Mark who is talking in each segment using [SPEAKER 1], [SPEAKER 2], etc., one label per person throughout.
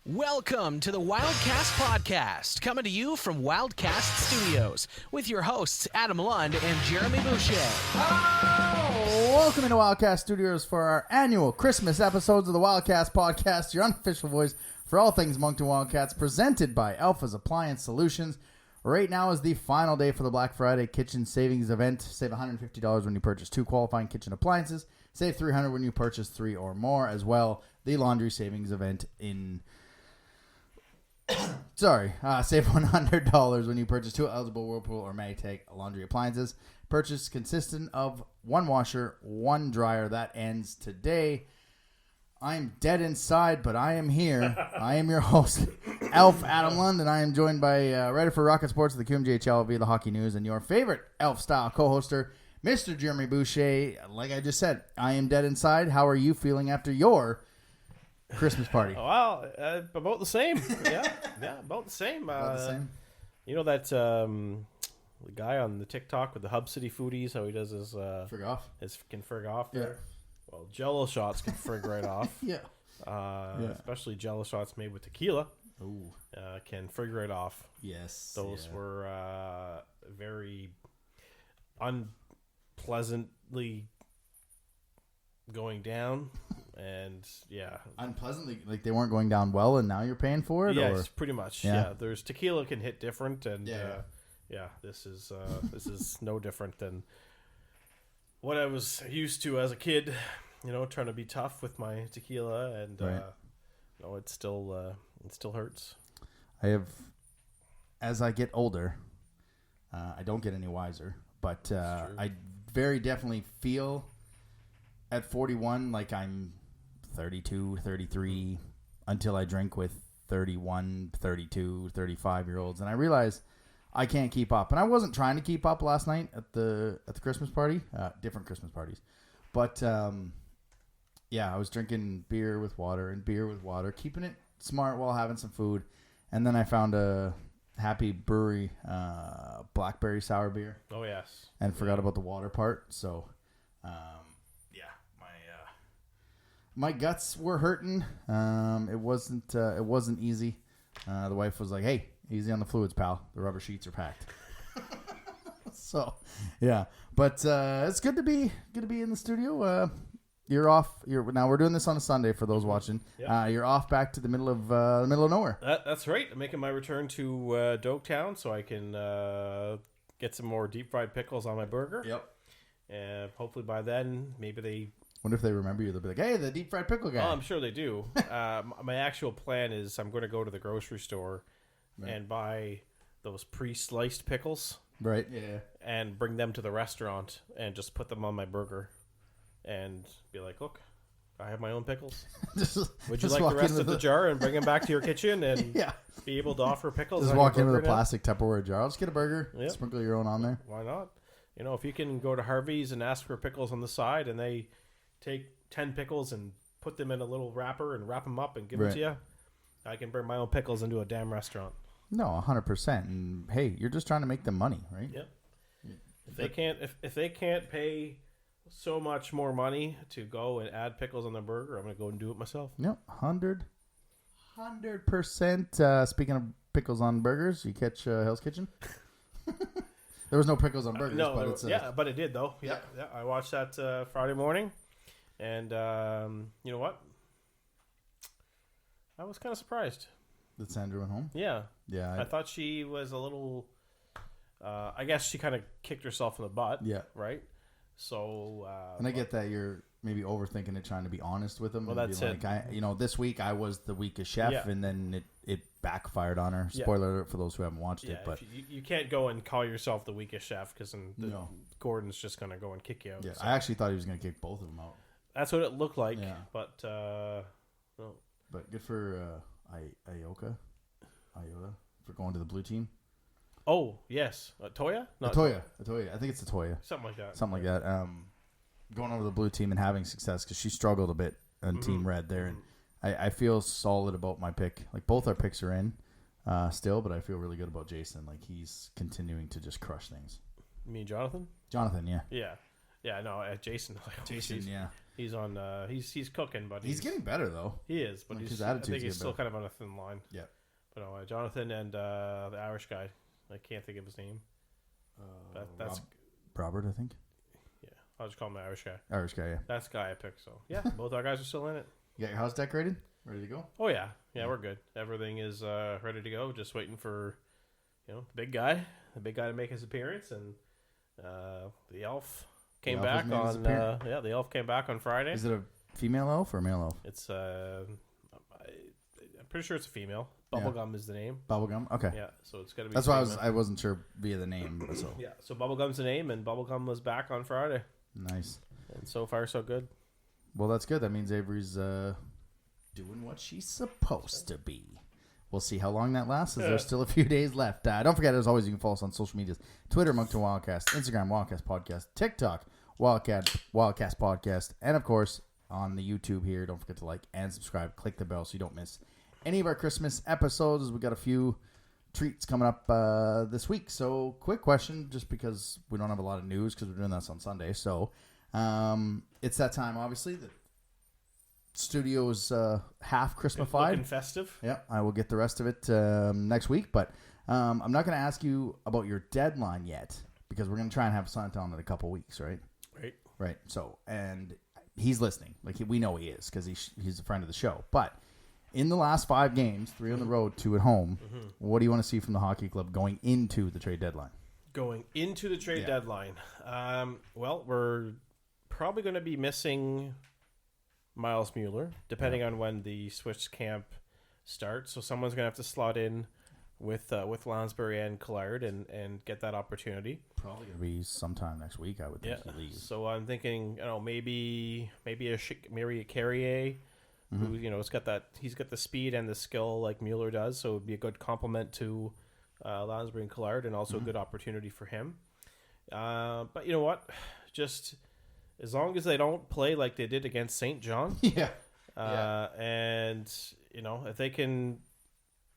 [SPEAKER 1] Welcome to the Wildcast podcast, coming to you from Wildcast Studios, with your hosts Adam Lund and Jeremy Boucher.
[SPEAKER 2] Oh, welcome into Wildcast Studios for our annual Christmas episodes of the Wildcast podcast, your unofficial voice for all things Moncton Wildcats, presented by Alpha's Appliance Solutions. Right now is the final day for the Black Friday Kitchen Savings Event. Save $150 when you purchase 2 qualifying kitchen appliances. Save $300 when you purchase 3 or more. As well, the Laundry Savings Event in... save $100 when you purchase 2 eligible Whirlpool or Maytag laundry appliances. Purchase consistent of 1 washer, 1 dryer. That ends today. I'm dead inside, but I am here. I am your host, Elf Adam Lund, and I am joined by writer for Rocket Sports of the QMJHL via the Hockey News and your favorite Elf-style co-hoster, Mr. Jeremy Boucher. Like I just said, I am dead inside. How are you feeling after your Christmas party?
[SPEAKER 3] Well, about the same. Yeah, about the same.
[SPEAKER 2] About the same?
[SPEAKER 3] You know that the guy on the TikTok with the Hub City Foodies, how he does his
[SPEAKER 2] Frig off?
[SPEAKER 3] His can frig off
[SPEAKER 2] Yeah.
[SPEAKER 3] there. Well, Jello shots can frig right off.
[SPEAKER 2] Yeah.
[SPEAKER 3] Especially Jello shots made with tequila.
[SPEAKER 2] Ooh.
[SPEAKER 3] Can frig right off.
[SPEAKER 2] Yes.
[SPEAKER 3] Those were very unpleasantly going down. And
[SPEAKER 2] Unpleasantly, like they weren't going down well, and now you're paying for it.
[SPEAKER 3] Yes,
[SPEAKER 2] or?
[SPEAKER 3] pretty much.
[SPEAKER 2] Yeah.
[SPEAKER 3] Yeah, there's tequila can hit different, and this is no different than what I was used to as a kid. You know, trying to be tough with my tequila, and
[SPEAKER 2] right.
[SPEAKER 3] It still hurts.
[SPEAKER 2] I have, as I get older, I don't get any wiser, but I very definitely feel at 41 like I'm 32, 33 until I drink with 31, 32, 35-year-olds. And I realize I can't keep up. And I wasn't trying to keep up last night at the Christmas party, different Christmas parties. But, I was drinking beer with water, keeping it smart while having some food. And then I found a Happy Brewery blackberry sour beer.
[SPEAKER 3] Oh, yes.
[SPEAKER 2] And forgot about the water part. So, my guts were hurting. It wasn't easy. The wife was like, "Hey, easy on the fluids, pal. The rubber sheets are packed." So, yeah. But it's good to be in the studio. You're off. Now we're doing this on a Sunday for those watching. Yep. You're off back to the middle of nowhere.
[SPEAKER 3] That's right. I'm making my return to Doketown so I can get some more deep fried pickles on my burger.
[SPEAKER 2] Yep.
[SPEAKER 3] And hopefully by then, maybe they.
[SPEAKER 2] Wonder if they remember you. They'll be like, "Hey, the deep fried pickle guy."
[SPEAKER 3] Oh, I'm sure they do. My actual plan is I'm going to go to the grocery store and buy those pre-sliced pickles.
[SPEAKER 2] Right. Yeah.
[SPEAKER 3] And bring them to the restaurant and just put them on my burger and be like, "Look, I have my own pickles. Would you like the rest of the jar and bring them back to your kitchen and be able to offer pickles?"
[SPEAKER 2] Just walk in with a plastic Tupperware jar. I'll just get a burger.
[SPEAKER 3] Yep.
[SPEAKER 2] Sprinkle your own on there.
[SPEAKER 3] Why not? You know, if you can go to Harvey's and ask for pickles on the side and they take 10 pickles and put them in a little wrapper and wrap them up and give them to you, I can bring my own pickles into a damn restaurant.
[SPEAKER 2] No, 100%. And hey, you're just trying to make them money, right?
[SPEAKER 3] Yep. If they can't pay so much more money to go and add pickles on their burger, I'm going to go and do it myself.
[SPEAKER 2] Yep, 100%. Speaking of pickles on burgers, you catch Hell's Kitchen? There was no pickles on burgers.
[SPEAKER 3] But it did, though. Yeah. I watched that Friday morning. And you know what? I was kind of surprised
[SPEAKER 2] that Sandra went home.
[SPEAKER 3] Yeah.
[SPEAKER 2] Yeah.
[SPEAKER 3] I thought she was a little. I guess she kind of kicked herself in the butt.
[SPEAKER 2] Yeah.
[SPEAKER 3] Right. So.
[SPEAKER 2] And I get that you're maybe overthinking it, trying to be honest with them.
[SPEAKER 3] Well,
[SPEAKER 2] and
[SPEAKER 3] that's
[SPEAKER 2] it. This week I was the weakest chef, and then it backfired on her. Spoiler alert for those who haven't watched it. But
[SPEAKER 3] you can't go and call yourself the weakest chef because Gordon's just going to go and kick you out.
[SPEAKER 2] Yeah.
[SPEAKER 3] So.
[SPEAKER 2] I actually thought he was going to kick both of them out.
[SPEAKER 3] That's what it looked like, but
[SPEAKER 2] no. But good for Iota for going to the blue team.
[SPEAKER 3] Oh yes, Toya?
[SPEAKER 2] No, Toya. I think it's a Toya.
[SPEAKER 3] Something like that.
[SPEAKER 2] Going over the blue team and having success because she struggled a bit on Team Red there, and I feel solid about my pick. Like both our picks are in still, but I feel really good about Jason. Like he's continuing to just crush things.
[SPEAKER 3] You mean Jonathan?
[SPEAKER 2] Jonathan, yeah.
[SPEAKER 3] Yeah. Yeah, no, Jason.
[SPEAKER 2] Jason,
[SPEAKER 3] he's on. He's cooking, but
[SPEAKER 2] he's getting better though.
[SPEAKER 3] He is, but
[SPEAKER 2] his
[SPEAKER 3] I
[SPEAKER 2] attitude's
[SPEAKER 3] think he's still
[SPEAKER 2] better.
[SPEAKER 3] kind of on a thin line.
[SPEAKER 2] Yeah.
[SPEAKER 3] But no, Jonathan and the Irish guy. I can't think of his name. That's
[SPEAKER 2] Robert, I think.
[SPEAKER 3] Yeah, I'll just call him the Irish guy.
[SPEAKER 2] Irish guy, yeah.
[SPEAKER 3] That's the guy I picked. So yeah, both our guys are still in it.
[SPEAKER 2] You got your house decorated? Ready to go?
[SPEAKER 3] Oh yeah, we're good. Everything is ready to go. Just waiting for the big guy to make his appearance, and the elf came back on. The elf came back on Friday.
[SPEAKER 2] Is it a female elf or a male elf?
[SPEAKER 3] It's I'm pretty sure it's a female. Bubblegum is the name.
[SPEAKER 2] Bubblegum? Okay.
[SPEAKER 3] Yeah, so it's got to be.
[SPEAKER 2] That's why I wasn't sure via the name. So.
[SPEAKER 3] Yeah, so Bubblegum's the name, and Bubblegum was back on Friday.
[SPEAKER 2] Nice.
[SPEAKER 3] And so far, so good.
[SPEAKER 2] Well, that's good. That means Avery's doing what she's supposed to be. We'll see how long that lasts, as there's still a few days left. Don't forget, as always, you can follow us on social medias. Twitter, Moncton Wildcast. Instagram, Wildcast Podcast. TikTok, Wildcast Podcast. And, of course, on the YouTube here, don't forget to like and subscribe. Click the bell so you don't miss any of our Christmas episodes. We got a few treats coming up this week. So, quick question, just because we don't have a lot of news, because we're doing this on Sunday. So, it's that time, obviously. The studio's half Christmasified.
[SPEAKER 3] Looking festive.
[SPEAKER 2] Yeah, I will get the rest of it next week. But I'm not going to ask you about your deadline yet, because we're going to try and have Sant on in a couple weeks, right? Right. So, and he's listening. Like, we know he is, because he's a friend of the show. But in the last 5 games, 3 on the road, 2 at home, what do you want to see from the hockey club going into the trade deadline?
[SPEAKER 3] Going into the trade deadline. Well, we're probably going to be missing Miles Mueller, depending on when the Switch camp starts. So someone's going to have to slot in with Lansbury and Collard and get that opportunity.
[SPEAKER 2] Probably going to be sometime next week, I would think. At least.
[SPEAKER 3] So I'm thinking, maybe a Carrier, who he's got the speed and the skill like Mueller does. So it would be a good complement to Lansbury and Collard, and also a good opportunity for him. But you know what? Just as long as they don't play like they did against St. John, and if they can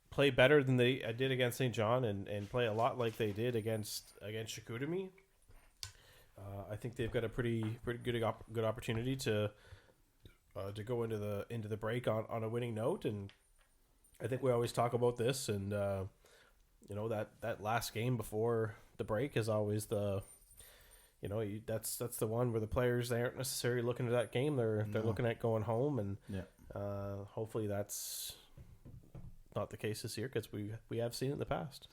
[SPEAKER 3] play better than they did against St. John and play a lot like they did against Chicoutimi, I think they've got a pretty good opportunity to go into the break on a winning note. And I think we always talk about this, and that last game before the break is always the that's the one where the players, they aren't necessarily looking at that game. They're looking at going home, and hopefully that's not the case this year, because we have seen it in the past.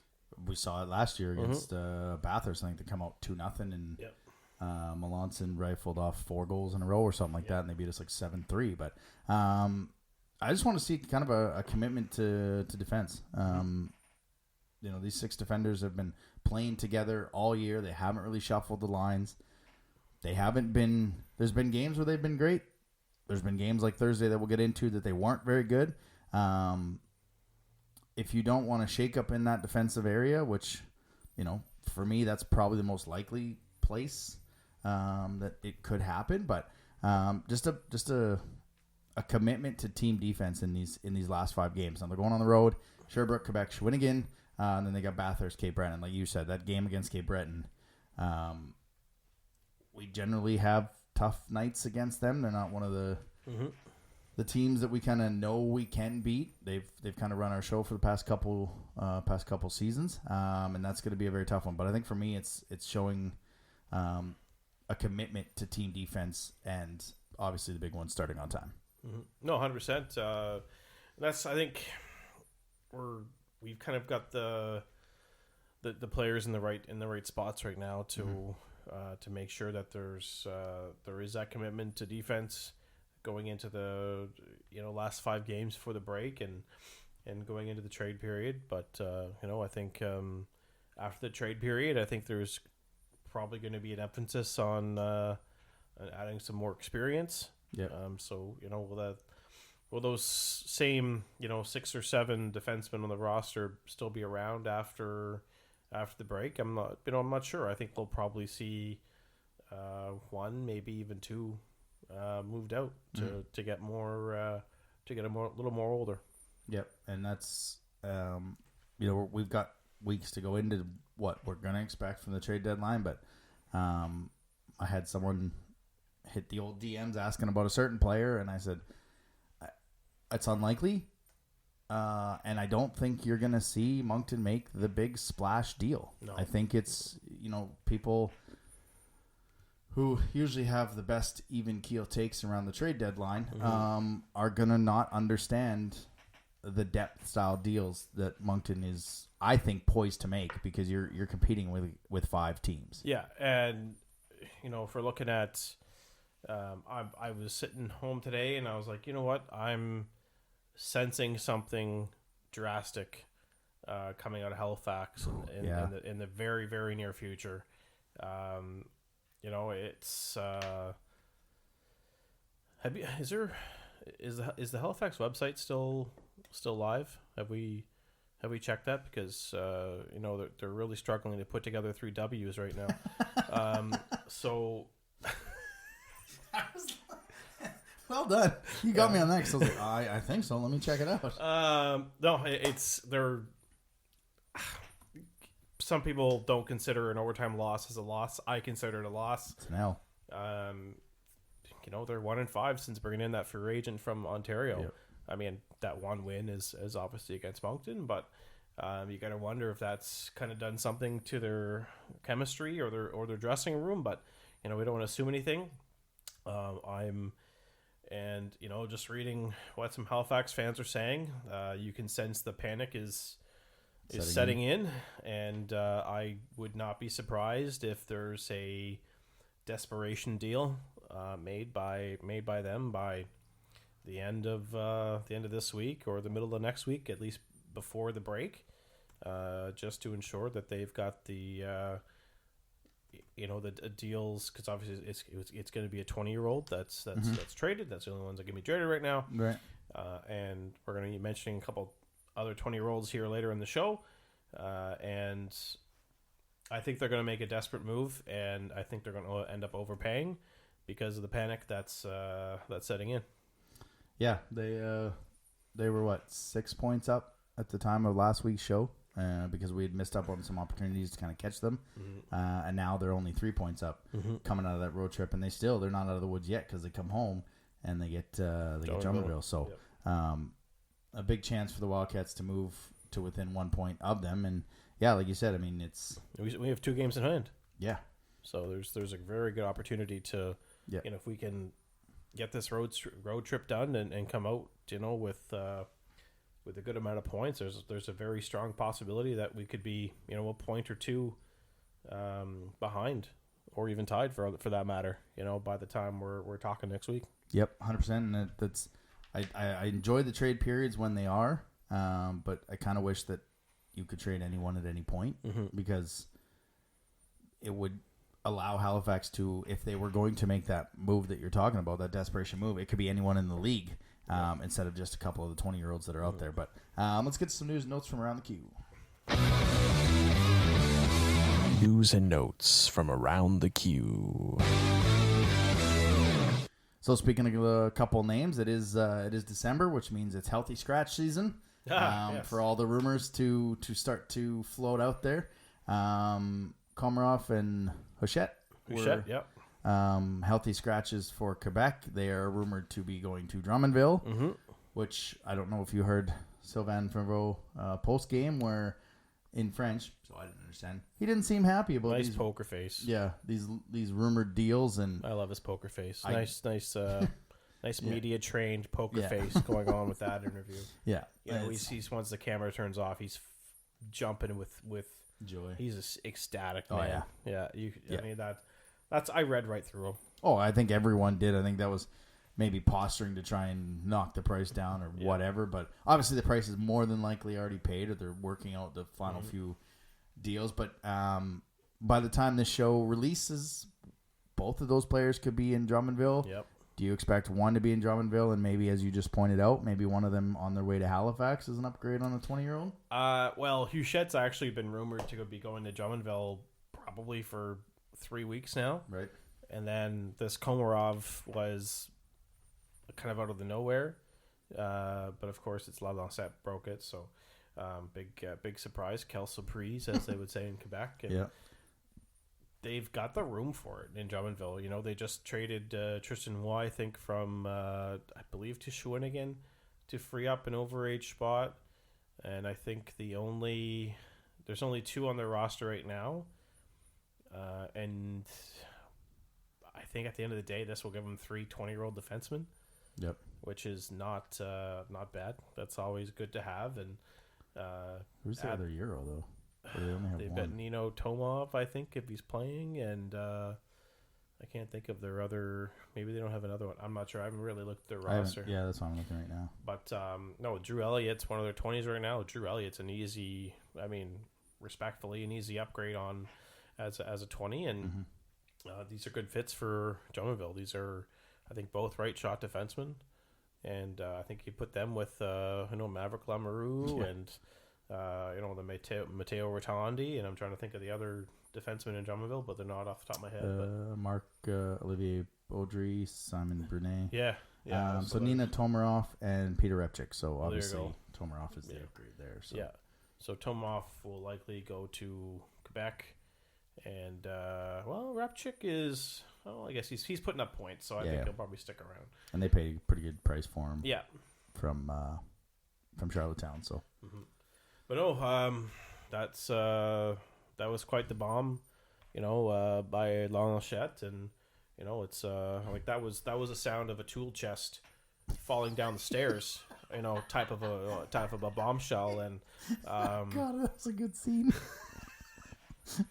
[SPEAKER 2] We saw it last year against Bathurst. I think they come out 2-0, and Melanson rifled off 4 goals in a row or something like that, and they beat us like 7-3. But I just want to see kind of a commitment to defense. These 6 defenders have been playing together all year. They haven't really shuffled the lines. There's been games where they've been great. There's been games like Thursday that we'll get into that they weren't very good. If you don't want to shake up in that defensive area, which, for me, that's probably the most likely place that it could happen. But just a commitment to team defense in these last 5 games. Now they're going on the road. Sherbrooke, Quebec, Shawinigan. And then they got Bathurst, Cape Breton. Like you said, that game against Cape Breton, we generally have tough nights against them. They're not one of the teams that we kind of know we can beat. They've kind of run our show for the past couple seasons, and that's going to be a very tough one. But I think for me, it's showing a commitment to team defense, and obviously the big one, starting on time.
[SPEAKER 3] No, 100%. That's, I think we've kind of got the players in the right spots right now to make sure that there is that commitment to defense going into the last 5 games for the break and going into the trade period. But I think after the trade period, I think there's probably going to be an emphasis on adding some more experience.
[SPEAKER 2] Yeah.
[SPEAKER 3] So will those same 6 or 7 defensemen on the roster still be around after the break? I'm not sure. I think we'll probably see 1, maybe even 2 moved out to get more little more older.
[SPEAKER 2] Yep, and that's we've got weeks to go into what we're going to expect from the trade deadline, but I had someone hit the old DMs asking about a certain player, and I said, it's unlikely. And I don't think you're going to see Moncton make the big splash deal. No. I think it's, people who usually have the best even keel takes around the trade deadline are going to not understand the depth style deals that Moncton is, I think, poised to make, because you're competing with 5 teams.
[SPEAKER 3] Yeah. And, if we're looking at, I was sitting home today and I was like, you know what? I'm sensing something drastic coming out of Halifax in the very, very near future. It's is the Halifax website still live? Have we checked that? Because they're really struggling to put together 3 W's right now. So
[SPEAKER 2] well done. You got me on that, because I was like, I think so. Let me check it out.
[SPEAKER 3] No, they're. Some people don't consider an overtime loss as a loss. I consider it a loss.
[SPEAKER 2] It's an L.
[SPEAKER 3] They're 1-5 since bringing in that free agent from Ontario.
[SPEAKER 2] Yep.
[SPEAKER 3] I mean, that one win is obviously against Moncton, but you got to wonder if that's kind of done something to their chemistry or their dressing room. But we don't want to assume anything. Just reading what some Halifax fans are saying, you can sense the panic is setting in, and I would not be surprised if there's a desperation deal made by them by the end of this week or the middle of next week, at least before the break, just to ensure that they've got the the deals, because obviously it's going to be a 20-year-old that's traded. That's the only ones that can be traded right now.
[SPEAKER 2] Right.
[SPEAKER 3] And we're going to be mentioning a couple other 20-year-olds here later in the show. And I think they're going to make a desperate move, and I think they're going to end up overpaying because of the panic that's setting in. Yeah,
[SPEAKER 2] they were 6 points up at the time of last week's show. Because we had missed up on some opportunities to kind of catch them. And now they're only 3 points up coming out of that road trip. And they're not out of the woods yet, because they come home and they get Drummondville. So a big chance for the Wildcats to move to within 1 point of them. And yeah, like you said, I mean,
[SPEAKER 3] we have 2 games in hand.
[SPEAKER 2] Yeah.
[SPEAKER 3] So there's a very good opportunity to, if we can get this road trip done and come out, with a good amount of points, there's a very strong possibility that we could be, a point or 2 behind, or even tied for that matter, by the time we're talking next week.
[SPEAKER 2] Yep, 100%. And that's I enjoy the trade periods when they are, but I kind of wish that you could trade anyone at any point, because it would allow Halifax to, if they were going to make that move that you're talking about, that desperation move, it could be anyone in the league. Instead of just a couple of the 20-year-olds that are out there. But let's get some news and notes from around the queue.
[SPEAKER 1] News and notes from around the queue.
[SPEAKER 2] So speaking of a couple names, it is December, which means it's healthy scratch season. Yes. For all the rumors to start to float out there. Komarov and Hachette.
[SPEAKER 3] Yep.
[SPEAKER 2] Healthy scratches for Quebec. They are rumored to be going to Drummondville, which I don't know if you heard Sylvain Favreau post game, where in French, so I didn't understand. He didn't seem happy about
[SPEAKER 3] these poker face.
[SPEAKER 2] Yeah, these rumored deals, and
[SPEAKER 3] I love his poker face. Nice media trained poker face going on with that interview.
[SPEAKER 2] Yeah,
[SPEAKER 3] he's once the camera turns off, he's jumping with
[SPEAKER 2] joy.
[SPEAKER 3] He's ecstatic.
[SPEAKER 2] Man.
[SPEAKER 3] Oh yeah. I mean that's I read right through him.
[SPEAKER 2] Oh, I think everyone did. I think that was maybe posturing to try and knock the price down or whatever. But obviously the price is more than likely already paid, or they're working out the final few deals. But by the time this show releases, both of those players could be in Drummondville.
[SPEAKER 3] Yep.
[SPEAKER 2] Do you expect one to be in Drummondville and maybe, as you just pointed out, maybe one of them on their way to Halifax as an upgrade on a 20-year-old?
[SPEAKER 3] Well, Huchette's actually been rumored to be going to Drummondville probably for 3 weeks now.
[SPEAKER 2] Right.
[SPEAKER 3] And then this Komarov was kind of out of the nowhere. But of course, it's La Lancette broke it. So big surprise. Quelle surprise, as they would say in Quebec. And they've got the room for it in Drummondville. You know, they just traded Tristan Roy, I think, from I believe to Shawinigan to free up an overage spot, and I think there's only 2 on their roster right now, and I think at the end of the day, this will give them 3 20-year-old defensemen.
[SPEAKER 2] Yep.
[SPEAKER 3] Which is not bad. That's always good to have. And
[SPEAKER 2] who's the other Euro though? They only have
[SPEAKER 3] they've
[SPEAKER 2] one.
[SPEAKER 3] got Nino Tomov, I think, if he's playing, and I can't think of their other. Maybe they don't have another one. I'm not sure. I haven't really looked at their roster.
[SPEAKER 2] Yeah, that's what I'm looking right now.
[SPEAKER 3] But no, Drew Elliott's one of their 20s right now. Drew Elliott's an easy, respectfully, an easy upgrade on as a 20, and these are good fits for Drummondville. These are, I think, both right shot defensemen, and I think you put them with Maverick Lamoureux and the Matteo Rotondi, and I'm trying to think of the other defensemen in Drummondville, but they're not off the top of my head.
[SPEAKER 2] Marc Olivier Baudry, Simon Brunet.
[SPEAKER 3] Yeah.
[SPEAKER 2] So Nina Tomarov and Peter Repchik. So obviously Tomarov is the upgrade there. So.
[SPEAKER 3] Yeah. So Tomarov will likely go to Quebec, and Repchik is. Well, I guess he's putting up points, so I think he'll probably stick around. And
[SPEAKER 2] they pay a pretty good price for him.
[SPEAKER 3] Yeah.
[SPEAKER 2] From Charlottetown. So.
[SPEAKER 3] Mm-hmm. But no, that was quite the bomb, by Longchamp, and it's that was the sound of a tool chest falling down the stairs, type of a bombshell, and
[SPEAKER 2] God, that's a good scene.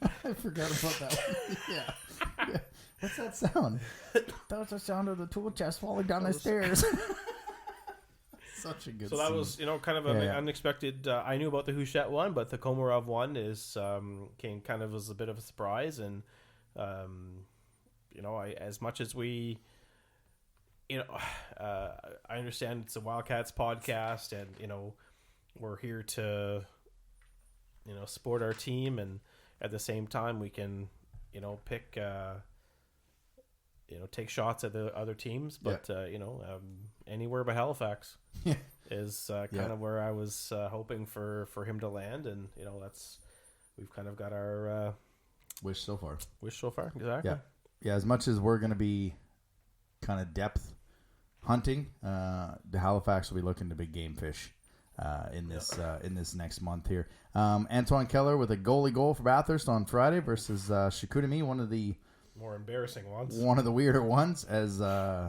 [SPEAKER 2] I forgot about that one. Yeah. What's that sound? That was the sound of the tool chest falling down the stairs. Such a good.
[SPEAKER 3] So that was, kind of an unexpected. I knew about the Houchette one, but the Komarov one came kind of as a bit of a surprise, and as much as we, I understand it's a Wildcats podcast, and we're here to, support our team, and at the same time we can, pick. Take shots at the other teams, but anywhere but Halifax is kind of where I was hoping for him to land, and we've kind of got our
[SPEAKER 2] wish so far.
[SPEAKER 3] Exactly.
[SPEAKER 2] Yeah. As much as we're going to be kind of depth hunting, the Halifax will be looking to big game fish in this next month here. Antoine Keller with a goalie goal for Bathurst on Friday versus Chicoutimi, one of the
[SPEAKER 3] more embarrassing ones.
[SPEAKER 2] One of the weirder ones, as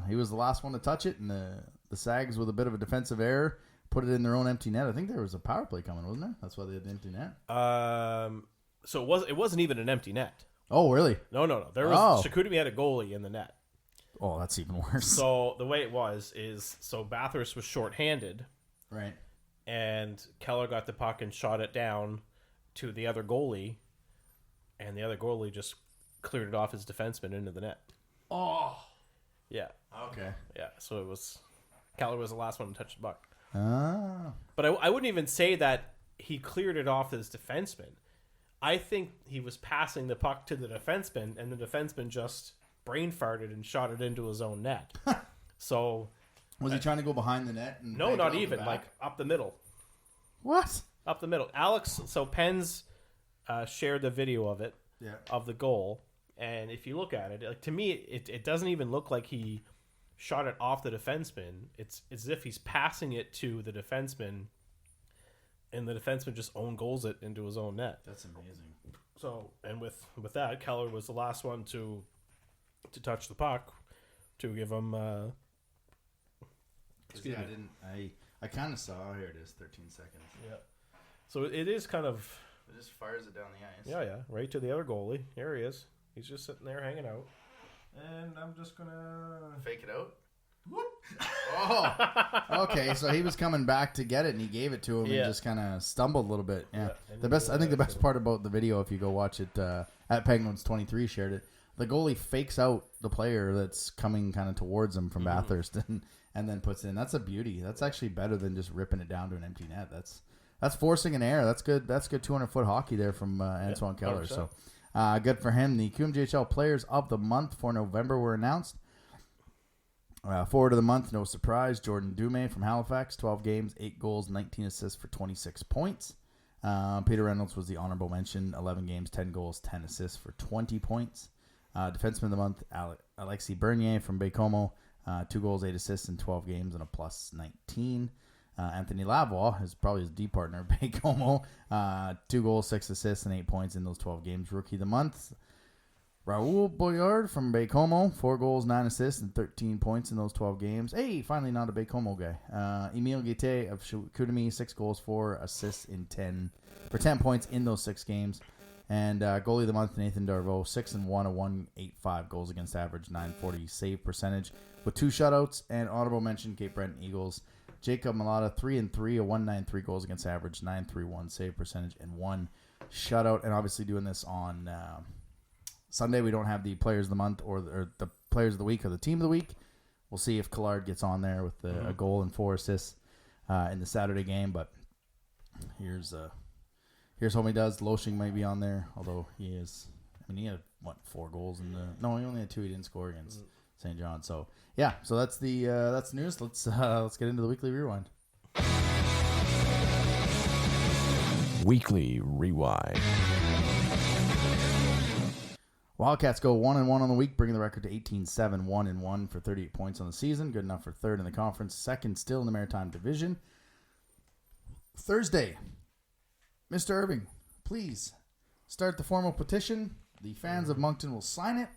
[SPEAKER 2] he was the last one to touch it, and the Sags, with a bit of a defensive error, put it in their own empty net. I think there was a power play coming, wasn't there? That's why they had the empty net.
[SPEAKER 3] So it wasn't even an empty net.
[SPEAKER 2] Oh, really?
[SPEAKER 3] No. There was Chicoutimi had a goalie in the net.
[SPEAKER 2] Oh, that's even worse.
[SPEAKER 3] So the way it is Bathurst was shorthanded,
[SPEAKER 2] right?
[SPEAKER 3] And Keller got the puck and shot it down to the other goalie, and the other goalie just cleared it off his defenseman into the net.
[SPEAKER 2] Oh.
[SPEAKER 3] Yeah.
[SPEAKER 2] Okay.
[SPEAKER 3] Yeah, so Keller was the last one to touch the puck.
[SPEAKER 2] Ah.
[SPEAKER 3] But I wouldn't even say that he cleared it off his defenseman. I think he was passing the puck to the defenseman, and the defenseman just brain farted and shot it into his own net. So...
[SPEAKER 2] Was he trying to go behind the net? And
[SPEAKER 3] no, not even. Like, up the middle.
[SPEAKER 2] What?
[SPEAKER 3] Up the middle. Alex, so Penn's shared the video of it, of the goal. And if you look at it, like, to me, it doesn't even look like he shot it off the defenseman. It's as if he's passing it to the defenseman, and the defenseman just own goals it into his own net.
[SPEAKER 2] That's amazing.
[SPEAKER 3] So, and with that, Keller was the last one to touch the puck to give him...
[SPEAKER 2] I kind of saw. Here it is, 13 seconds.
[SPEAKER 3] Yeah. So it is kind of...
[SPEAKER 2] It just fires it down the ice.
[SPEAKER 3] Yeah. Right to the other goalie. Here he is. He's just sitting there hanging out. And I'm just going to...
[SPEAKER 2] Fake it out? Oh! Okay, so he was coming back to get it, and he gave it to him and just kind of stumbled a little bit. Yeah. I think the best part about the video, if you go watch it, at Penguins 23 shared it, the goalie fakes out the player that's coming kind of towards him from Bathurst and then puts it in. That's a beauty. That's actually better than just ripping it down to an empty net. That's forcing an error. That's good 200-foot hockey there from Antoine Keller. 100%. So good for him. The QMJHL Players of the Month for November were announced. Forward of the month, no surprise, Jordan Dumais from Halifax, 12 games, 8 goals, 19 assists for 26 points. Peter Reynolds was the honorable mention. 11 games, 10 goals, 10 assists for 20 points. Defenseman of the month, Alexis Bernier from Baie-Comeau. 2 goals, 8 assists in 12 games and a plus 19. Anthony Lavoie is probably his D partner, Baie-Comeau. 2 goals, 6 assists, and 8 points in those 12 games. Rookie of the month, Raoul Boyard from Baie-Comeau. 4 goals, 9 assists, and 13 points in those 12 games. Hey, finally not a Baie-Comeau guy. Emile Guité of Chicoutimi, 6 goals, 4 assists for 10 points in those 6 games. And goalie of the month, Nathan Darvaux, 6-1, a 1.85 goals against average, 940 save percentage with 2 shutouts. And honorable mention, Cape Breton Eagles, Jacob Malata, 3-3, a 1.93 goals against average, 931 save percentage, and 1 shutout. And obviously doing this on Sunday, we don't have the players of the month or the players of the week or the team of the week. We'll see if Collard gets on there with a goal and 4 assists in the Saturday game. But here's hoping he does. Loshing might be on there, although he had 4 goals in he only had 2 he didn't score against St. John. So yeah, so that's the news. Let's get into the weekly rewind.
[SPEAKER 1] Weekly rewind.
[SPEAKER 2] Wildcats go 1-1 on the week, bringing the record to 18-7, 1-1 for 38 points on the season. Good enough for 3rd in the conference, 2nd still in the Maritime Division. Thursday, Mr. Irving, please start the formal petition. The fans of Moncton will sign it.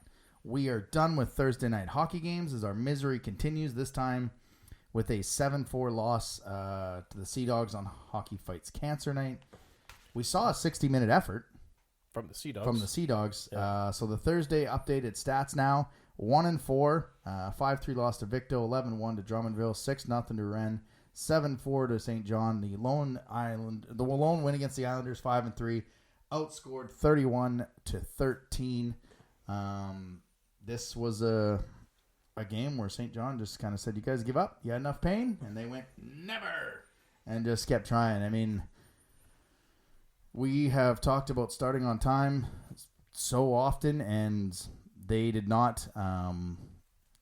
[SPEAKER 2] We are done with Thursday night hockey games as our misery continues, this time with a 7-4 loss to the Sea Dogs on Hockey Fights Cancer Night. We saw a 60-minute effort
[SPEAKER 3] from the Sea Dogs.
[SPEAKER 2] Yeah. So the Thursday updated stats now: 1-4, 5-3 loss to Victo, 11-1 to Drummondville, 6-0 to Rennes, 7-4 to St. John. The lone win against the Islanders, 5-3, outscored 31-13. This was a game where St. John just kind of said, "You guys give up? You had enough pain?" And they went, "Never," and just kept trying. I mean, we have talked about starting on time so often, and they did not.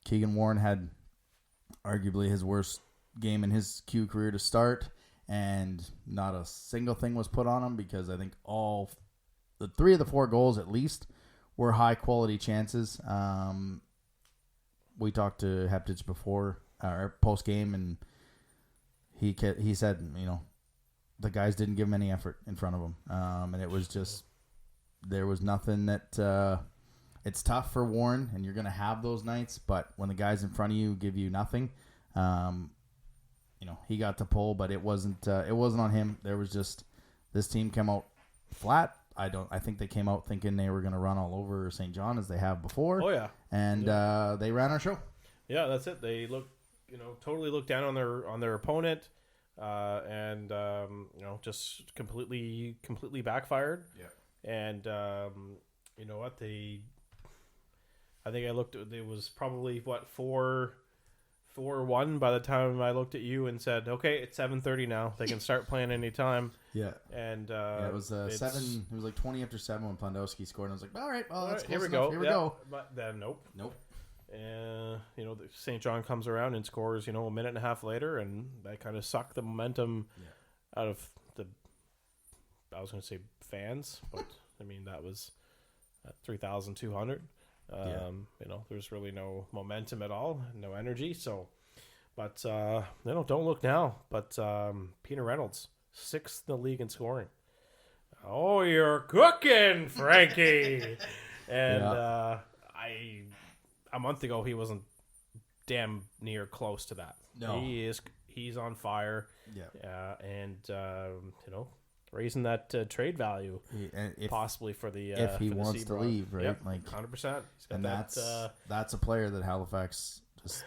[SPEAKER 2] Keegan Warren had arguably his worst game in his Q career to start, and not a single thing was put on him because I think all the 3 of the 4 goals at least were high quality chances. We talked to Heptich before our post game, and he said, the guys didn't give him any effort in front of him. And it was just, there was nothing that, it's tough for Warren, and you're going to have those nights, but when the guys in front of you give you nothing, he got to pull, but it wasn't on him. There was just, this team came out flat. I think they came out thinking they were going to run all over St. John as they have before.
[SPEAKER 3] Oh yeah.
[SPEAKER 2] And they ran our show.
[SPEAKER 3] Yeah, that's it. They totally looked down on their opponent. Just completely backfired.
[SPEAKER 2] Yeah.
[SPEAKER 3] And you know what? I think I looked. It was probably 4-1 by the time I looked at you and said, "Okay, it's 7:30 now. They can start playing anytime."
[SPEAKER 2] Yeah.
[SPEAKER 3] And
[SPEAKER 2] it was 7. It was like 20 after 7 when Pondowski scored. And I was like, "All right, well, that's
[SPEAKER 3] here we
[SPEAKER 2] enough.
[SPEAKER 3] go.
[SPEAKER 2] Here we go."
[SPEAKER 3] But then nope.
[SPEAKER 2] And
[SPEAKER 3] St. John comes around and scores, a minute and a half later, and that kind of sucked the momentum out of the, I was going to say fans, but I mean, that was at 3,200. There's really no momentum at all, no energy. So, but, don't look now, but Peter Reynolds, 6th in the league in scoring. Oh, you're cooking, Frankie. And a month ago, he wasn't damn near close to that.
[SPEAKER 2] No.
[SPEAKER 3] He's on fire.
[SPEAKER 2] Yeah.
[SPEAKER 3] Raising that trade value possibly for the
[SPEAKER 2] if he wants to leave, right?
[SPEAKER 3] Yep,
[SPEAKER 2] like
[SPEAKER 3] 100%.
[SPEAKER 2] And that's a player that Halifax just,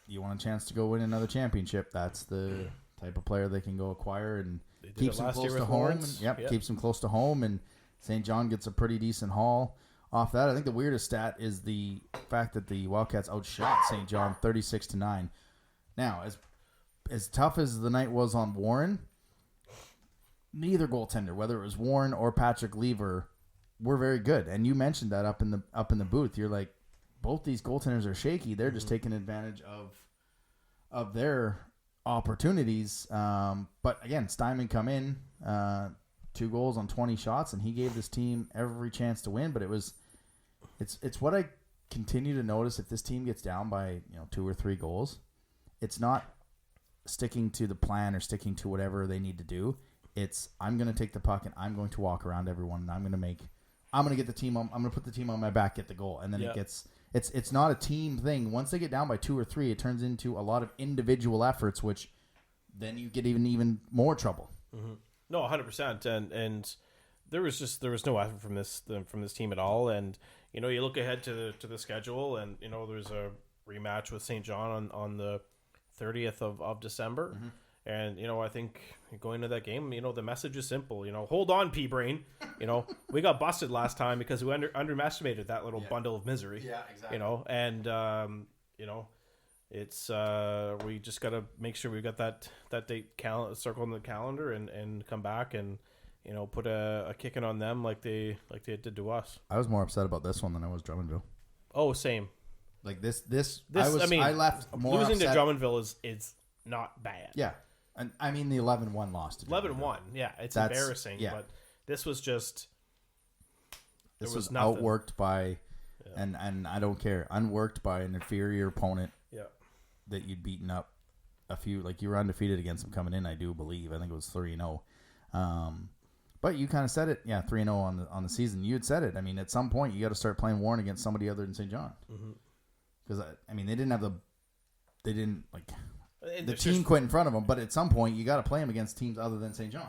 [SPEAKER 2] you want a chance to go win another championship. That's the type of player they can go acquire and keeps him close to home. Keeps him close to home, and St. John gets a pretty decent haul off that. I think the weirdest stat is the fact that the Wildcats outshot St. John 36-9. Now, as tough as the night was on Warren, neither goaltender, whether it was Warren or Patrick Lever, were very good. And you mentioned that up in the booth. You're like, both these goaltenders are shaky. They're just taking advantage of their opportunities. But again, Steinman come in, 2 goals on 20 shots, and he gave this team every chance to win. But it's what I continue to notice. If this team gets down by 2 or 3 goals, it's not sticking to the plan or sticking to whatever they need to do. It's I'm going to take the puck and I'm going to walk around everyone, and I'm going to get the team on. I'm going to put the team on my back, get the goal, and then it gets. It's not a team thing. Once they get down by 2 or 3, it turns into a lot of individual efforts, which then you get even more trouble.
[SPEAKER 3] Mm-hmm. No, 100%, and there was no effort from this team at all. And you look ahead to the schedule, and there's a rematch with St. John on the 30th of December. Mm-hmm. And, I think going to that game, the message is simple. Hold on, P-Brain. We got busted last time because we underestimated that little bundle of misery. Yeah, exactly. And, it's we just got to make sure we got that date circled in the calendar and come back and, put a kicking on them like they did to us.
[SPEAKER 2] I was more upset about this one than I was Drummondville.
[SPEAKER 3] Oh, same.
[SPEAKER 2] Like this I left more
[SPEAKER 3] losing
[SPEAKER 2] upset.
[SPEAKER 3] to Drummondville is not bad.
[SPEAKER 2] Yeah. And I mean the 11-1 loss to
[SPEAKER 3] 11-1, yeah, it's embarrassing. Yeah. But this was just
[SPEAKER 2] this was outworked by, and I don't care, unworked by an inferior opponent. Yeah, that you'd beaten up a few. Like you were undefeated against them coming in. I do believe. I think it was 3-0. But you kind of said it. Yeah, 3-0 on the season. You had said it. I mean, at some point you got to start playing Warren against somebody other than St. John. Because I mean, they didn't the team quit in front of them, but at some point you got to play them against teams other than St. John.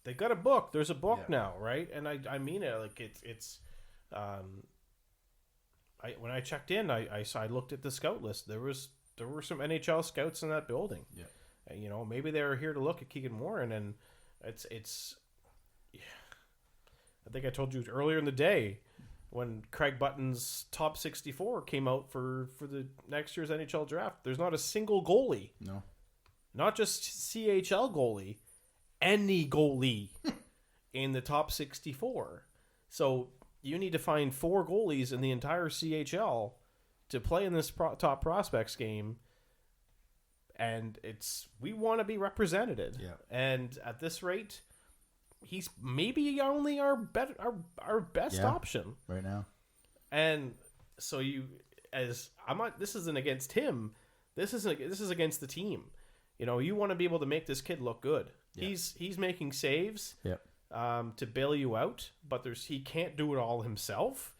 [SPEAKER 3] They got a book. There's a book now, right? And I mean it. Like it's when I checked in, I looked at the scout list. There were some NHL scouts in that building. Yeah, maybe they were here to look at Keegan Warren, and it's. I think I told you earlier in the day when Craig Button's top 64 came out for the next year's NHL draft. There's not a single goalie. No. Not just CHL goalie, any goalie in the top 64. So you need to find 4 goalies in the entire CHL to play in this top prospects game. And we want to be represented. Yeah. And at this rate, he's maybe only our best option
[SPEAKER 2] right now.
[SPEAKER 3] And so this isn't against him. This is against the team. You want to be able to make this kid look good. Yeah. He's making saves to bail you out, but he can't do it all himself.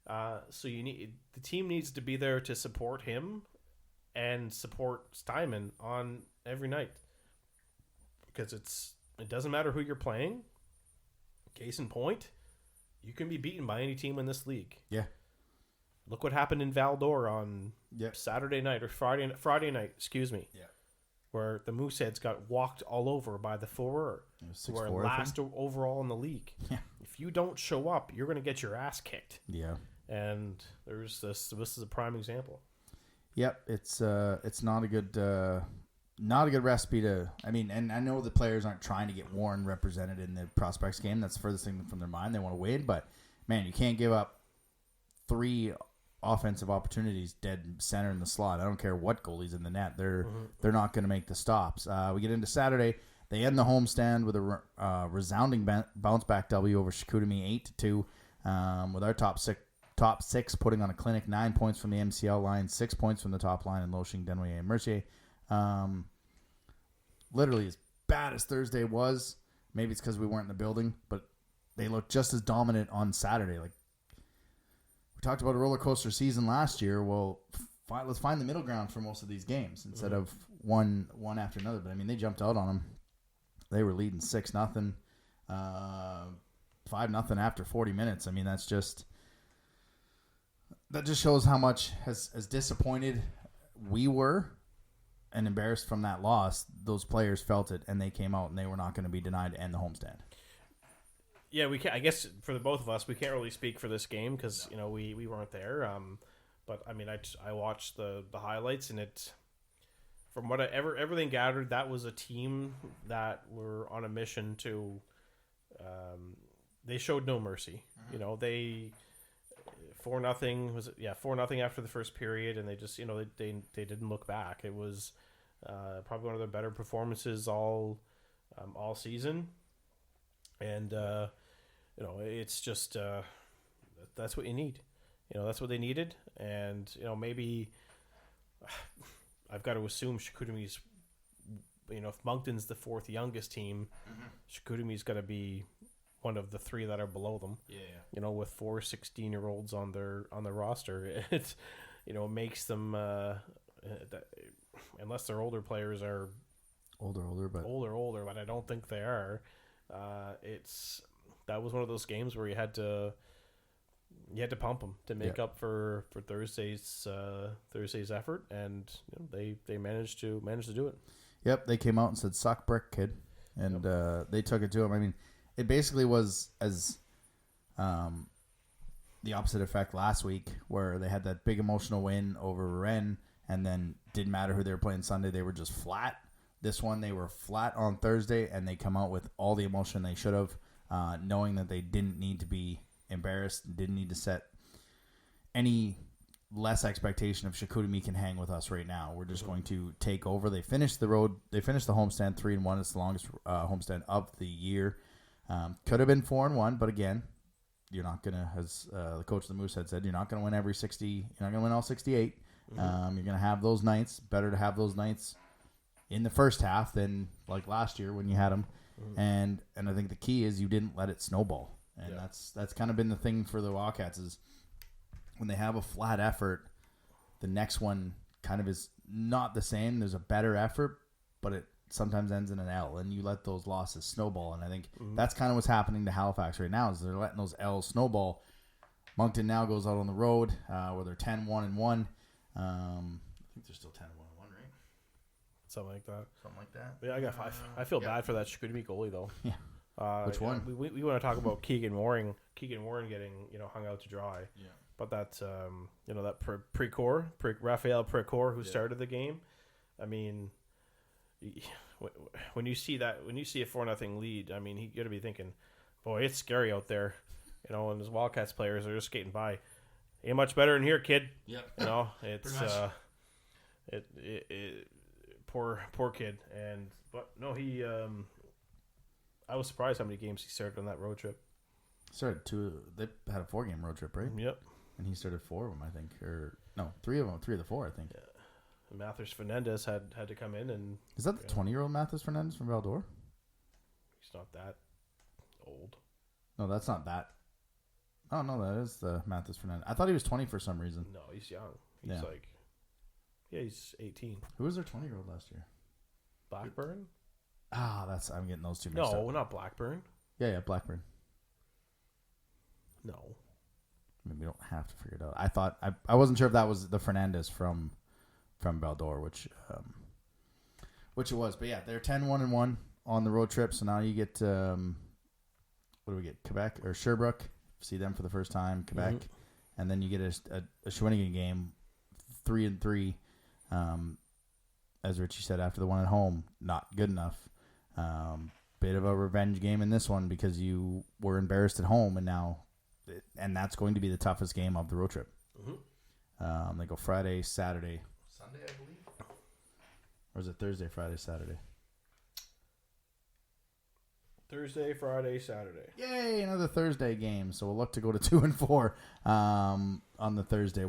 [SPEAKER 3] So the team needs to be there to support him and support Steinman on every night, because it doesn't matter who you're playing. Case in point, you can be beaten by any team in this league. Yeah. Look what happened in Val-d'Or on Saturday night or Friday night, excuse me. Yeah. Where the Mooseheads got walked all over by the Forer, who are last overall in the league. Yeah. If you don't show up, you're going to get your ass kicked. Yeah. And this is a prime example.
[SPEAKER 2] Yep, it's not a good recipe to. I mean, and I know the players aren't trying to get Warren represented in the prospects game. That's the furthest thing from their mind. They want to win, but man, you can't give up 3 offensive opportunities dead center in the slot. I don't care what goalie's in the net; they're not going to make the stops. We get into Saturday. They end the homestand with a resounding bounce back W over Chicoutimi 8-2, with our top six putting on a clinic. 9 points from the MCL line, 6 points from the top line, and Loshing, Denway, and Mercier. Literally as bad as Thursday was. Maybe it's because we weren't in the building, but they looked just as dominant on Saturday. Like we talked about a roller coaster season last year. Well, let's find the middle ground for most of these games instead of one after another. But I mean, they jumped out on them. They were leading 6-0, 5-0 after 40 minutes. I mean, that just shows how much as disappointed we were and embarrassed from that loss. Those players felt it, and they came out, and they were not going to be denied to end the homestand.
[SPEAKER 3] Yeah, we can't. I guess for the both of us, we can't really speak for this game because we weren't there. But I mean, I watched the highlights, and from what everything gathered, that was a team that were on a mission to. They showed no mercy. Mm-hmm. They 4-0 was 4-0 after the first period, and they just they didn't look back. It was probably one of their better performances all season, And it's just that's what you need. That's what they needed. And maybe I've got to assume Chicoutimi's. If Moncton's the fourth youngest team, Chicoutimi's got to be one of the three that are below them.
[SPEAKER 2] Yeah.
[SPEAKER 3] With 4 16-year-olds on their roster, it makes them unless their older players are older, but I don't think they are. That was one of those games where you had to pump them to make up for Thursday's effort, and they managed to do it.
[SPEAKER 2] Yep, they came out and said "suck brick, kid," and they took it to him. I mean, it basically was as the opposite effect last week, where they had that big emotional win over Rennes, and then didn't matter who they were playing Sunday; they were just flat. This one, they were flat on Thursday, and they come out with all the emotion they should have, knowing that they didn't need to be embarrassed, didn't need to set any less expectation of Chicoutimi can hang with us right now. We're just going to take over. They finished the homestand 3-1. It's the longest homestand of the year. Could have been 4-1, but again, you're not gonna, as the coach of the Mooseheads said, you're not gonna win every 60. You're not gonna win all 68. You're gonna have those nights. Better to have those nights in the first half than like last year when you had them. And I think the key is you didn't let it snowball. And that's kind of been the thing for the Wildcats is when they have a flat effort, the next one kind of is not the same. There's a better effort, but it sometimes ends in an L, and you let those losses snowball. And I think that's kind of what's happening to Halifax right now is they're letting those L's snowball. Moncton now goes out on the road where they're 10-1-1. I think they're still 10-1-1, right?
[SPEAKER 3] Something like that.
[SPEAKER 2] Yeah,
[SPEAKER 3] I feel bad for that Chicoutimi goalie though.
[SPEAKER 2] Yeah. Which one?
[SPEAKER 3] We want to talk about Keegan Warren getting hung out to dry.
[SPEAKER 2] Yeah.
[SPEAKER 3] But that that Raphael Precourt who started the game. I mean, when you see a 4-0 lead, I mean, you got to be thinking, boy, it's scary out there. And his Wildcats players are just skating by. Ain't much better in here, kid.
[SPEAKER 2] Yep.
[SPEAKER 3] It's poor kid. But no, he I was surprised how many games he started on that road trip.
[SPEAKER 2] They had a 4-game road trip, right?
[SPEAKER 3] Yep.
[SPEAKER 2] And he started 4 of them, I think, or no, 3 of them, 3 of the 4, I think.
[SPEAKER 3] Yeah. Mathers Fernandez had to come in and.
[SPEAKER 2] Is that the 20-year-old Mathers Fernandez from Val-d'Or?
[SPEAKER 3] He's not that old.
[SPEAKER 2] No, that's not that. Oh no, that is the Mathers Fernandez. I thought he was 20 for some reason.
[SPEAKER 3] No, he's young. He's 18.
[SPEAKER 2] Who was their 20-year-old last year?
[SPEAKER 3] Blackburn.
[SPEAKER 2] I'm getting those two mixed up.
[SPEAKER 3] No, not Blackburn.
[SPEAKER 2] Yeah, Blackburn.
[SPEAKER 3] No.
[SPEAKER 2] I mean, we don't have to figure it out. I thought I wasn't sure if that was the Fernandez from Val-d'Or, which it was. But yeah, they're 10-1-1 on the road trip. So now you get what do we get? Quebec or Sherbrooke. See them for the first time. Quebec, and then you get a Shawinigan game, 3-3. As Richie said, after the one at home, not good enough. Bit of a revenge game in this one because you were embarrassed at home, and that's going to be the toughest game of the road trip. They go Friday, Saturday, Sunday, I believe, or is it Thursday, Friday, Saturday?
[SPEAKER 3] Thursday, Friday, Saturday.
[SPEAKER 2] Yay! Another Thursday game. So we'll look to go to 2-4 on the Thursday.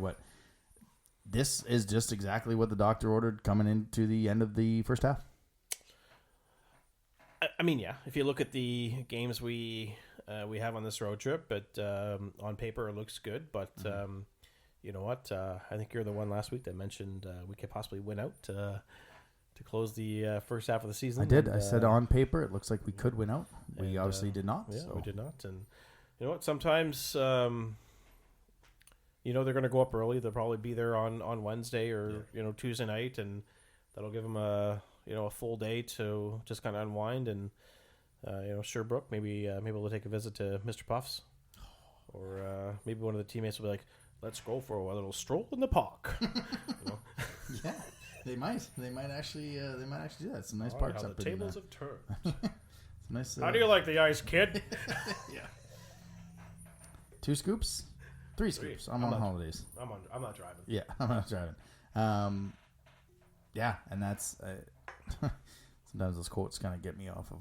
[SPEAKER 2] This is just exactly what the doctor ordered coming into the end of the first half.
[SPEAKER 3] I mean, yeah. If you look at the games we have on this road trip, but on paper it looks good. But you know what? I think you're the one last week that mentioned we could possibly win out to close the first half of the season.
[SPEAKER 2] I did. I said on paper it looks like we could win out. We obviously did not.
[SPEAKER 3] Yeah,
[SPEAKER 2] so.
[SPEAKER 3] we did not. And you know what? Sometimes they're going to go up early. They'll probably be there on Wednesday or Tuesday night, and that'll give them a full day to just kind of unwind. And Sherbrooke maybe we'll take a visit to Mr. Puffs, or maybe one of the teammates will be like, "Let's go for a little stroll in the park."
[SPEAKER 2] Yeah, they might actually do that. Some nice parks up
[SPEAKER 3] the tables have turned.
[SPEAKER 2] It's nice.
[SPEAKER 3] How do you like the ice, kid?
[SPEAKER 2] Yeah. 2 scoops, 3 scoops. I'm on holidays.
[SPEAKER 3] I'm not driving.
[SPEAKER 2] Yeah, I'm not driving. Yeah, and that's sometimes those quotes kind of get me off of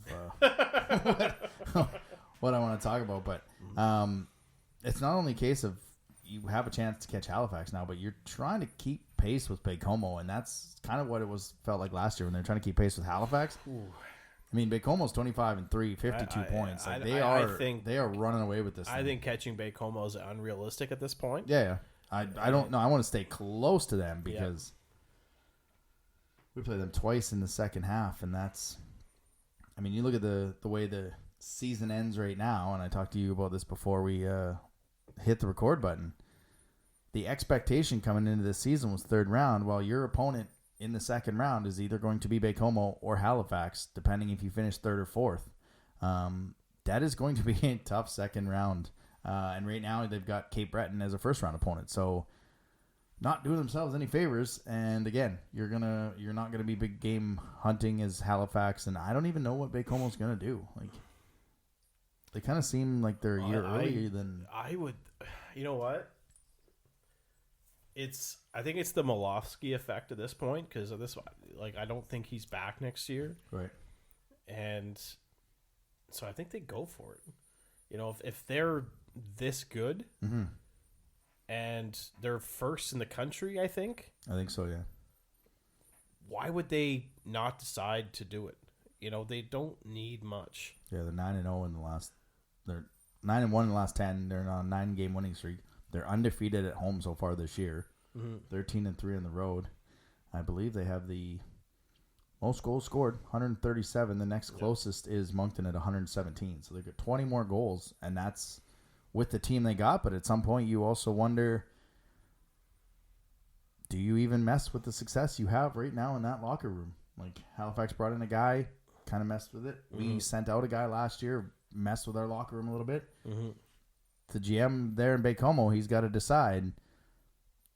[SPEAKER 2] what I want to talk about. But it's not only a case of you have a chance to catch Halifax now, but you're trying to keep pace with Baie-Comeau, and that's kind of what it felt like last year when they're trying to keep pace with Halifax.
[SPEAKER 3] Ooh.
[SPEAKER 2] I mean, Baie-Comeau's 25-3, 52 points. Like they are running away with this.
[SPEAKER 3] I think catching Baie-Comeau is unrealistic at this point.
[SPEAKER 2] Yeah. I don't know. I want to stay close to them because we play them twice in the second half, and that's. I mean, you look at the way the season ends right now, and I talked to you about this before we hit the record button. The expectation coming into this season was third round, while your opponent in the second round is either going to be Baie-Comeau or Halifax, depending if you finish third or fourth. That is going to be a tough second round. And right now they've got Cape Breton as a first round opponent. So not doing themselves any favors. And again, you're not gonna be big game hunting as Halifax, and I don't even know what Baie-Comeau's gonna do. Like they kind of seem like they're a year earlier than
[SPEAKER 3] I would. You know what? I think it's the Malofsky effect at this point because of this. Like, I don't think he's back next year,
[SPEAKER 2] right?
[SPEAKER 3] And so I think they go for it. You know, if they're this good, and they're first in the country, I think
[SPEAKER 2] so. Yeah.
[SPEAKER 3] Why would they not decide to do it? You know, they don't need much.
[SPEAKER 2] Yeah, they're 9-0 in the last. They're 9-1 in the last 10. They're on a 9-game winning streak. They're undefeated at home so far this year. 13-3 on the road. I believe they have the most goals scored, 137. The next closest is Moncton at 117. So they've got 20 more goals, and that's with the team they got. But at some point, you also wonder, do you even mess with the success you have right now in that locker room? Like Halifax brought in a guy, kind of messed with it. We sent out a guy last year, messed with our locker room a little bit. The GM there in Baie-Comeau, he's got to decide,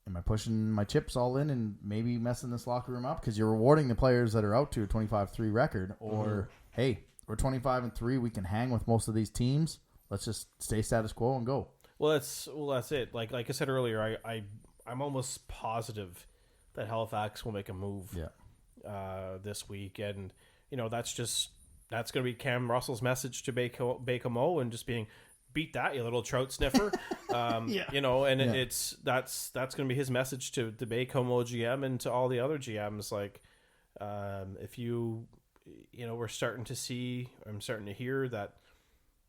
[SPEAKER 2] am I pushing my chips all in and maybe messing this locker room up? Because you're rewarding the players that are out to a 25-3 record. Or, hey, we're 25-3. We can hang with most of these teams. Let's just stay status quo and go.
[SPEAKER 3] Well, that's it. Like I said earlier, I'm almost positive that Halifax will make a move this week. And, you know, that's going to be Cam Russell's message to Baie-Comeau and just being – beat that, you little trout sniffer. You know, and that's going to be his message to the Baie-Comeau GM and to all the other GMs. Like, if you know, I'm starting to hear that,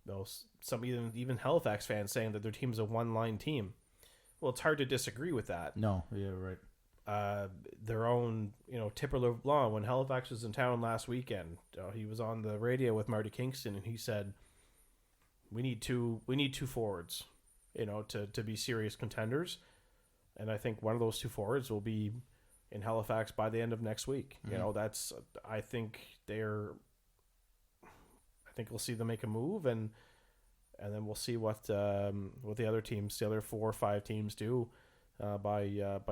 [SPEAKER 3] you know, some even Halifax fans saying that their team's a one-line team. Well, it's hard to disagree with that.
[SPEAKER 2] No, yeah, right.
[SPEAKER 3] Their own, you know, Tipper LeBlanc, when Halifax was in town last weekend, he was on the radio with Marty Kingston, and he said, We need two forwards, you know, to be serious contenders. And I think one of those two forwards will be in Halifax by the end of next week. You know, I think we'll see them make a move, and then we'll see what the other teams, the other 4 or 5 teams do by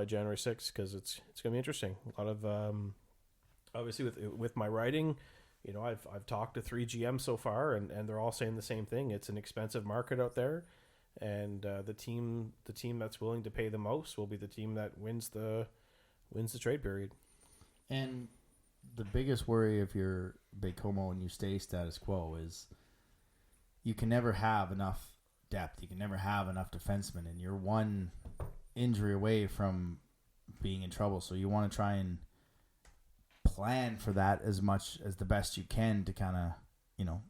[SPEAKER 3] January 6th, because it's going to be interesting. A lot of obviously with my writing, you know, I've talked to 3 GMs so far, and they're all saying the same thing. It's an expensive market out there, and the team that's willing to pay the most will be the team that wins the trade period. And
[SPEAKER 2] the biggest worry if you're Baie-Comeau and you stay status quo is you can never have enough depth. You can never have enough defensemen, and you're one injury away from being in trouble. So you want to try and plan for that as much as the best you can to kind of, you know,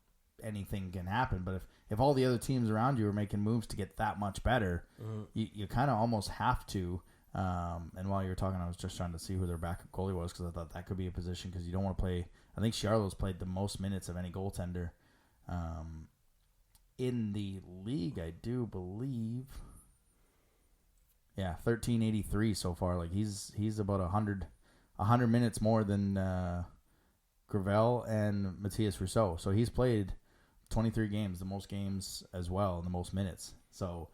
[SPEAKER 2] anything can happen. But if all the other teams around you are making moves to get that much better, you kind of almost have to. And while you were talking, I was just trying to see who their backup goalie was, because I thought that could be a position, because you don't want to play. I think Charlot's played the most minutes of any goaltender in the league, I do believe. Yeah, 1383 so far. Like he's about 100 minutes more than Gravel and Matthias Rousseau. So he's played 23 games, the most games as well, and the most minutes. So,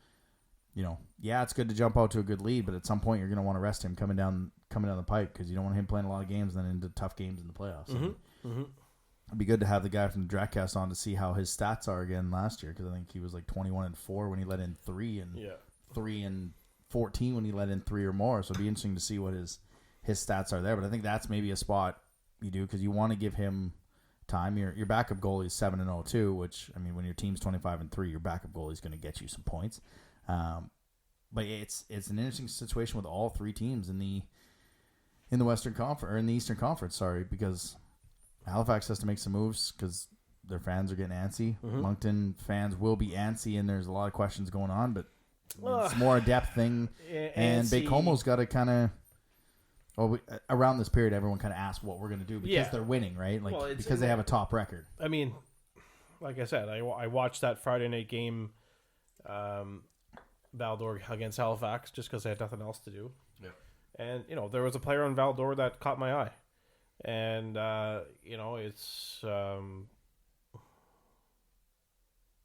[SPEAKER 2] you know, yeah, it's good to jump out to a good lead, but at some point you're going to want to rest him coming down the pipe, because you don't want him playing a lot of games and then into tough games in the playoffs. It'd be good to have the guy from the Draftcast on to see how his stats are again last year, because I think he was like 21-4 when he let in 3, and 3-14 when he let in 3 or more. So it'd be interesting to see what his stats are there. But I think that's maybe a spot you do, because you want to give him time. Your backup goalie is 7-0 too, which, I mean, when your team's 25-3, your backup goalie is going to get you some points. But it's an interesting situation with all three teams in the Western Conference, or in the Eastern Conference, because Halifax has to make some moves because their fans are getting antsy.
[SPEAKER 3] Mm-hmm.
[SPEAKER 2] Moncton fans will be antsy, and there's a lot of questions going on, but it's more a depth thing. And Bacomo's got to kind of... Well, around this period, everyone kind of asks what we're going to do because they're winning, right? Like, because they have a top record.
[SPEAKER 3] I mean, like I said, I watched that Friday night game, Val-d'Or against Halifax, just because I had nothing else to do. Yeah. And, there was a player on Val-d'Or that caught my eye. And,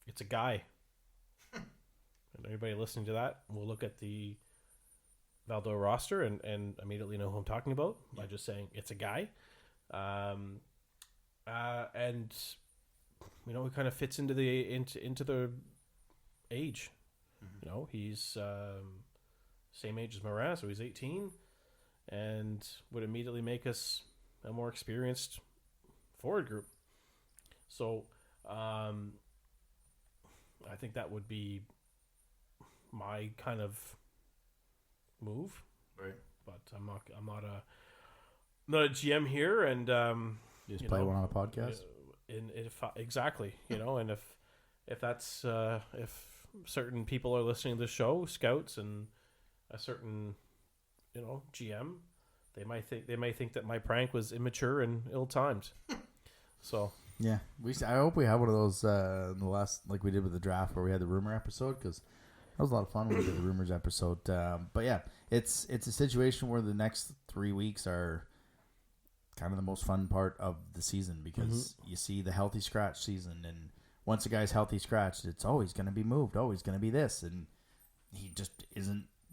[SPEAKER 3] it's a guy. And anybody listening to that will look at the Val-d'Or roster and immediately know who I'm talking about by just saying it's a guy. And he kind of fits into the age. Mm-hmm. He's same age as Moran, so he's 18, and would immediately make us a more experienced forward group. So I think that would be my kind of move, right? But I'm not a GM here, and
[SPEAKER 2] you just play one on a podcast.
[SPEAKER 3] Exactly, and if that's if certain people are listening to the show, scouts and a certain GM, they might think that my prank was immature and ill-timed. So
[SPEAKER 2] yeah, I hope we have one of those in the last, like we did with the draft, where we had the rumor episode, because that was a lot of fun when we did the rumors episode. But yeah, it's a situation where the next 3 weeks are kind of the most fun part of the season, because you see the healthy scratch season, and once a guy's healthy scratched, it's always going to be moved, always going to be this, and he just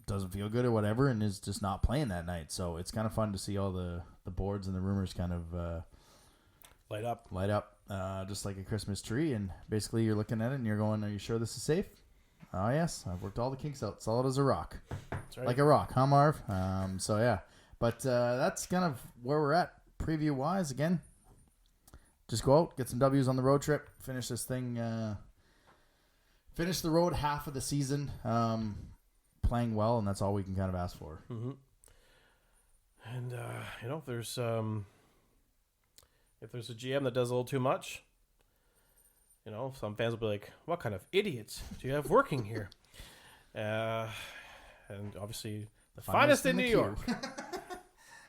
[SPEAKER 2] doesn't feel good or whatever, and is just not playing that night. So it's kind of fun to see all the boards and the rumors kind of light up, just like a Christmas tree. And basically, you're looking at it and you're going, "Are you sure this is safe?" Oh yes, I've worked all the kinks out, solid as a rock. That's right. Like a rock, huh, Marv? So yeah, but that's kind of where we're at preview wise. Again, just go out, get some W's on the road trip, finish this thing, finish the road half of the season, playing well, and that's all we can kind of ask for.
[SPEAKER 3] Mm-hmm. And if there's a GM that does a little too much, some fans will be like, "What kind of idiots do you have working here?" And obviously, the finest in New York.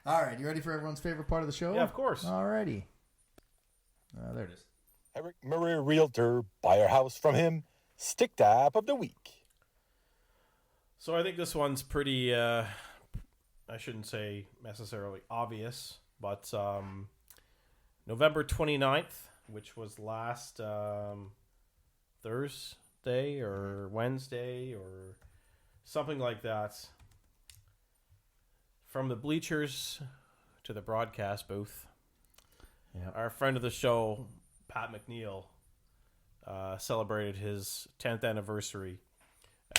[SPEAKER 2] All right, you ready for everyone's favorite part of the show?
[SPEAKER 3] Yeah, of course.
[SPEAKER 2] All righty. There it is.
[SPEAKER 4] Eric Murray, Realtor. Buy our house from him. Stick Tap of the Week.
[SPEAKER 3] So I think this one's pretty, I shouldn't say necessarily obvious, but November 29th, which was last Thursday or Wednesday or something like that, from the bleachers to the broadcast booth, our friend of the show, Pat McNeil, celebrated his 10th anniversary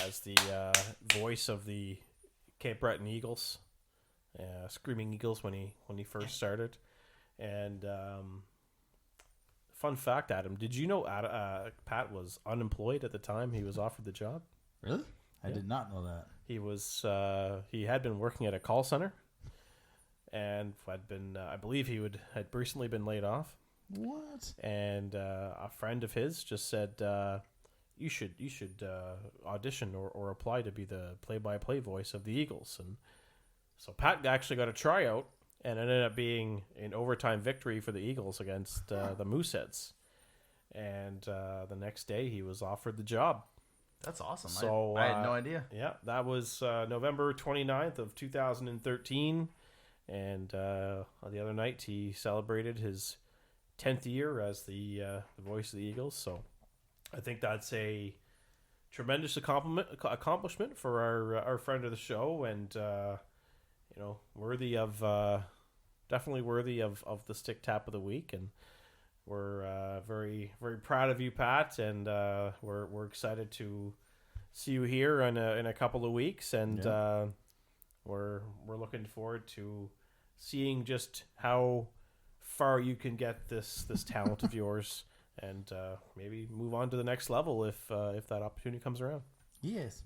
[SPEAKER 3] as the voice of the Cape Breton Eagles, Screaming Eagles when he first started. And fun fact, Adam, did you know Pat was unemployed at the time he was offered the job?
[SPEAKER 2] Really? I did not know that.
[SPEAKER 3] He had been working at a call center, and I believe he had recently been laid off.
[SPEAKER 2] What?
[SPEAKER 3] And a friend of his just said, you should audition or apply to be the play-by-play voice of the Eagles. And so Pat actually got a tryout and ended up being an overtime victory for the Eagles against the Mooseheads. And the next day he was offered the job.
[SPEAKER 2] That's awesome.
[SPEAKER 3] So
[SPEAKER 2] I had no idea.
[SPEAKER 3] Yeah, that was November 29th of 2013. And the other night he celebrated his 10th year as the voice of the Eagles. So I think that's a tremendous accomplishment for our friend of the show, and definitely worthy of the Stick Tap of the Week. And we're very, very proud of you, Pat, and we're excited to see you here in a couple of weeks, and we're looking forward to seeing just how far you can get this talent of yours, and maybe move on to the next level if that opportunity comes around.
[SPEAKER 2] Yes.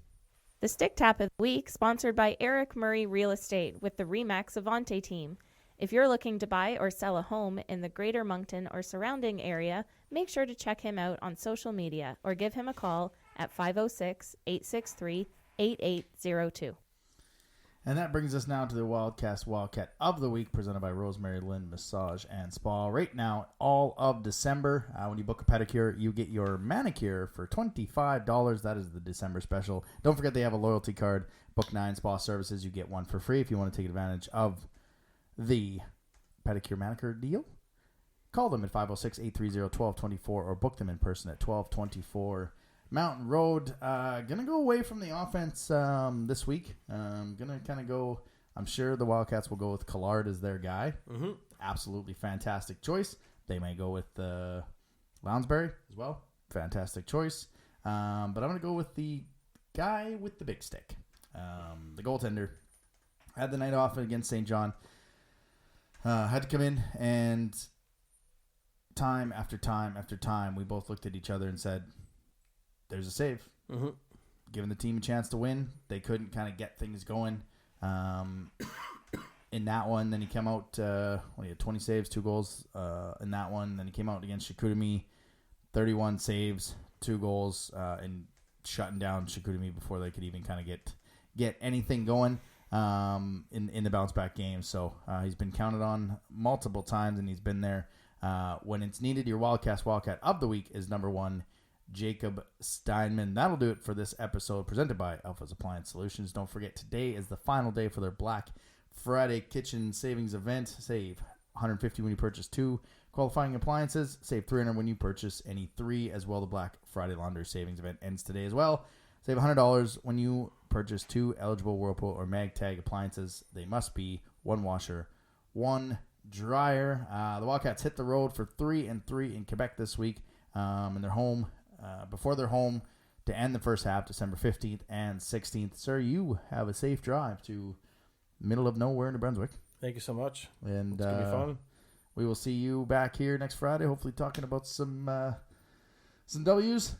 [SPEAKER 5] The Stick Tap of the Week, sponsored by Eric Murray Real Estate with the RE/MAX Avante team. If you're looking to buy or sell a home in the Greater Moncton or surrounding area, make sure to check him out on social media or give him a call at 506-863-8802.
[SPEAKER 2] And that brings us now to the Wildcast Wildcat of the Week, presented by Rosemary Lynn Massage and Spa. Right now, all of December, when you book a pedicure, you get your manicure for $25. That is the December special. Don't forget they have a loyalty card. Book 9 spa services. You get one for free if you want to take advantage of the pedicure manicure deal. Call them at 506-830-1224 or book them in person at 1224 Mountain Road. Gonna go away from the offense this week. Gonna kind of go. I'm sure the Wildcats will go with Collard as their guy. Mm-hmm. Absolutely fantastic choice. They may go with Lounsbury as well. Fantastic choice. But I'm gonna go with the guy with the big stick. The goaltender had the night off against St. John. Had to come in, and time after time after time, we both looked at each other and said, there's a save. Mm-hmm. Giving the team a chance to win. They couldn't kind of get things going in that one. Then he came out, he had 20 saves, 2 goals in that one. Then he came out against Chicoutimi, 31 saves, 2 goals, and shutting down Chicoutimi before they could even kind of get anything going in the bounce-back game. So he's been counted on multiple times, and he's been there when it's needed. Your Wildcat of the Week is number 1, Jacob Steinman. That'll do it for this episode presented by Alpha's Appliance Solutions. Don't forget, today is the final day for their Black Friday Kitchen Savings Event. Save $150 when you purchase 2 qualifying appliances. Save $300 when you purchase any 3 as well. The Black Friday Laundry Savings Event ends today as well. Save $100 when you purchase 2 eligible Whirlpool or MagTag appliances. They must be 1 washer, 1 dryer. The Wildcats hit the road for 3-3 in Quebec this week, and they're home. Before they're home to end the first half, December 15th and 16th. Sir, you have a safe drive to middle of nowhere, New Brunswick.
[SPEAKER 3] Thank you so much.
[SPEAKER 2] And
[SPEAKER 3] it's going to be fun.
[SPEAKER 2] We will see you back here next Friday, hopefully talking about some W's.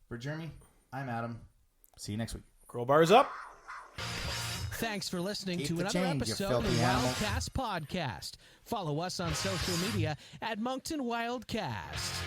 [SPEAKER 2] For Jeremy, I'm Adam. See you next week.
[SPEAKER 3] Girl bars up.
[SPEAKER 1] Thanks for listening
[SPEAKER 2] Keep
[SPEAKER 1] to
[SPEAKER 2] the
[SPEAKER 1] another
[SPEAKER 2] change,
[SPEAKER 1] episode
[SPEAKER 2] you
[SPEAKER 1] of the
[SPEAKER 2] filthy animal.
[SPEAKER 1] Wildcast Podcast. Follow us on social media at Moncton Wildcast.